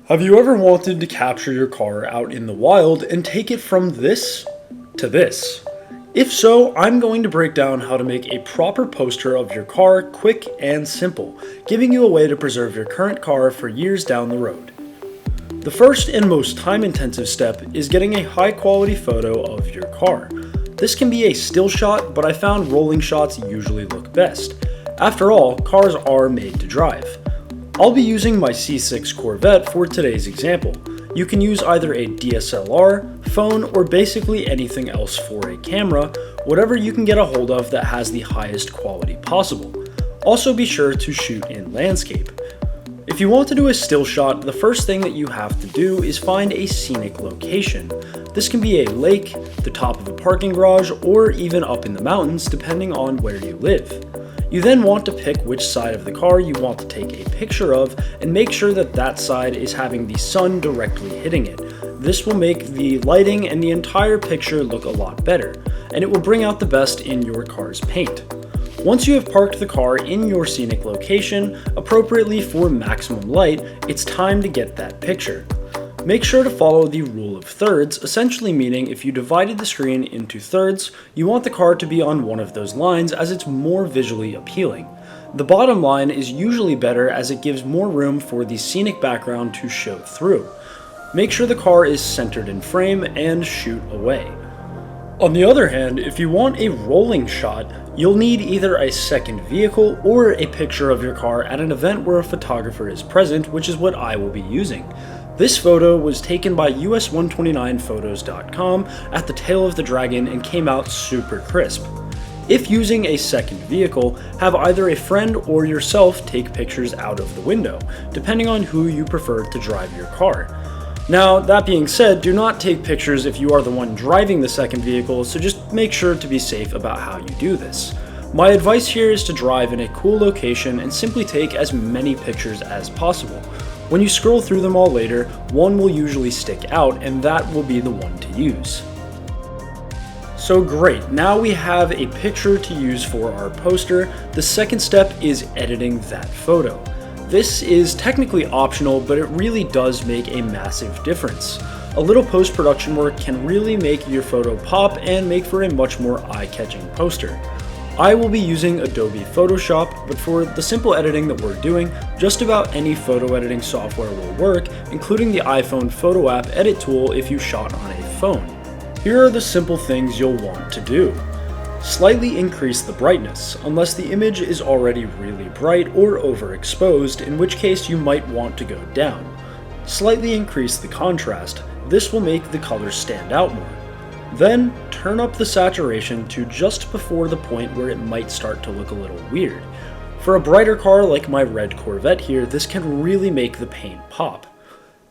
Have you ever wanted to capture your car out in the wild and take it from this to this? If so, I'm going to break down how to make a proper poster of your car quick and simple, giving you a way to preserve your current car for years down the road. The first and most time-intensive step is getting a high-quality photo of your car. This can be a still shot, but I found rolling shots usually look best. After all, cars are made to drive. I'll be using my C6 Corvette for today's example. You can use either a DSLR, phone, or basically anything else for a camera, whatever you can get a hold of that has the highest quality possible. Also be sure to shoot in landscape. If you want to do a still shot, the first thing that you have to do is find a scenic location. This can be a lake, the top of a parking garage, or even up in the mountains depending on where you live. You then want to pick which side of the car you want to take a picture of and make sure that that side is having the sun directly hitting it. This will make the lighting and the entire picture look a lot better, and it will bring out the best in your car's paint. Once you have parked the car in your scenic location, appropriately for maximum light, it's time to get that picture. Make sure to follow the rule of thirds, essentially meaning if you divided the screen into thirds, you want the car to be on one of those lines as it's more visually appealing. The bottom line is usually better as it gives more room for the scenic background to show through. Make sure the car is centered in frame and shoot away. On the other hand, if you want a rolling shot, you'll need either a second vehicle or a picture of your car at an event where a photographer is present, which is what I will be using. This photo was taken by US129photos.com at the tail of the dragon and came out super crisp. If using a second vehicle, have either a friend or yourself take pictures out of the window, depending on who you prefer to drive your car. Now, that being said, do not take pictures if you are the one driving the second vehicle, so just make sure to be safe about how you do this. My advice here is to drive in a cool location and simply take as many pictures as possible. When you scroll through them all later, one will usually stick out, and that will be the one to use. So great, now we have a picture to use for our poster. The second step is editing that photo. This is technically optional, but it really does make a massive difference. A little post-production work can really make your photo pop and make for a much more eye-catching poster. I will be using Adobe Photoshop, but for the simple editing that we're doing, just about any photo editing software will work, including the iPhone Photo App Edit tool if you shot on a phone. Here are the simple things you'll want to do. Slightly increase the brightness, unless the image is already really bright or overexposed, in which case you might want to go down. Slightly increase the contrast. This will make the colors stand out more. Then, turn up the saturation to just before the point where it might start to look a little weird. For a brighter car like my red Corvette here, this can really make the paint pop.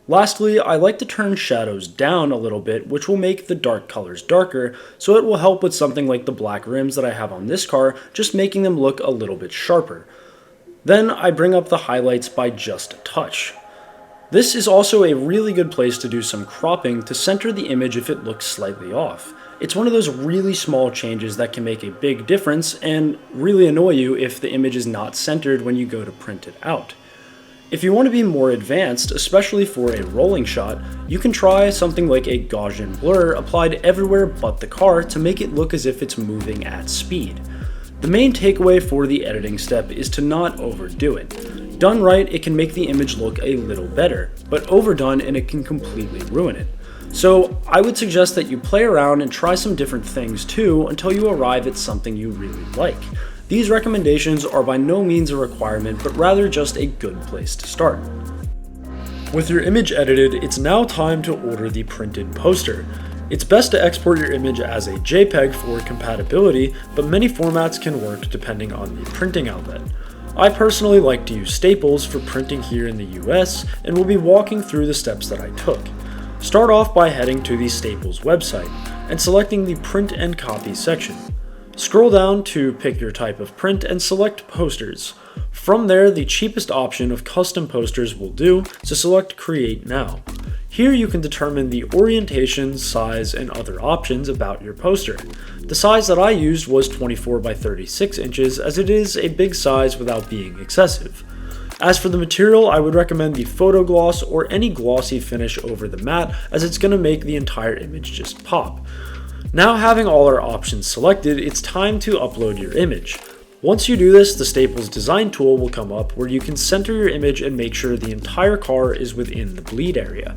Lastly, I like to turn shadows down a little bit, which will make the dark colors darker, so it will help with something like the black rims that I have on this car, just making them look a little bit sharper. Then I bring up the highlights by just a touch. This is also a really good place to do some cropping to center the image if it looks slightly off. It's one of those really small changes that can make a big difference and really annoy you if the image is not centered when you go to print it out. If you want to be more advanced, especially for a rolling shot, you can try something like a Gaussian blur applied everywhere but the car to make it look as if it's moving at speed. The main takeaway for the editing step is to not overdo it. Done right, it can make the image look a little better, but overdone and it can completely ruin it. So I would suggest that you play around and try some different things too until you arrive at something you really like. These recommendations are by no means a requirement, but rather just a good place to start. With your image edited, it's now time to order the printed poster. It's best to export your image as a JPEG for compatibility, but many formats can work depending on the printing outlet. I personally like to use Staples for printing here in the US, and will be walking through the steps that I took. Start off by heading to the Staples website and selecting the Print and Copy section. Scroll down to pick your type of print and select Posters. From there, the cheapest option of custom posters will do, so select Create Now. Here you can determine the orientation, size, and other options about your poster. The size that I used was 24 by 36 inches, as it is a big size without being excessive. As for the material, I would recommend the photo gloss or any glossy finish over the matte, as it's going to make the entire image just pop. Now having all our options selected, it's time to upload your image. Once you do this, the Staples Design tool will come up where you can center your image and make sure the entire car is within the bleed area.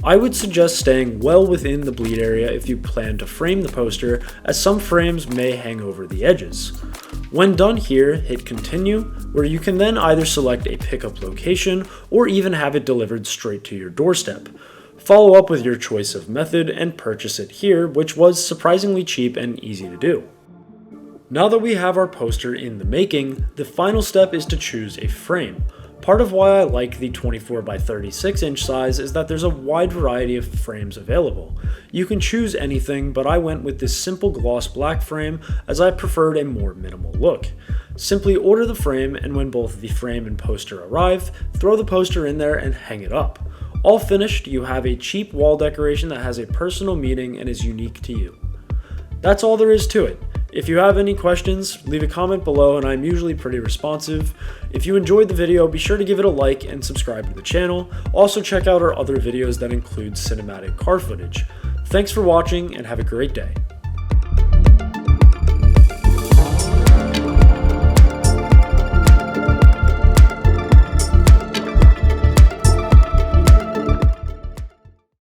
I would suggest staying well within the bleed area if you plan to frame the poster, as some frames may hang over the edges. When done here, hit continue, where you can then either select a pickup location or even have it delivered straight to your doorstep. Follow up with your choice of method and purchase it here, which was surprisingly cheap and easy to do. Now that we have our poster in the making, the final step is to choose a frame. Part of why I like the 24 by 36 inch size is that there's a wide variety of frames available. You can choose anything, but I went with this simple gloss black frame as I preferred a more minimal look. Simply order the frame, and when both the frame and poster arrive, throw the poster in there and hang it up. All finished, you have a cheap wall decoration that has a personal meaning and is unique to you. That's all there is to it. If you have any questions, leave a comment below and I'm usually pretty responsive. If you enjoyed the video, be sure to give it a like and subscribe to the channel. Also check out our other videos that include cinematic car footage. Thanks for watching and have a great day.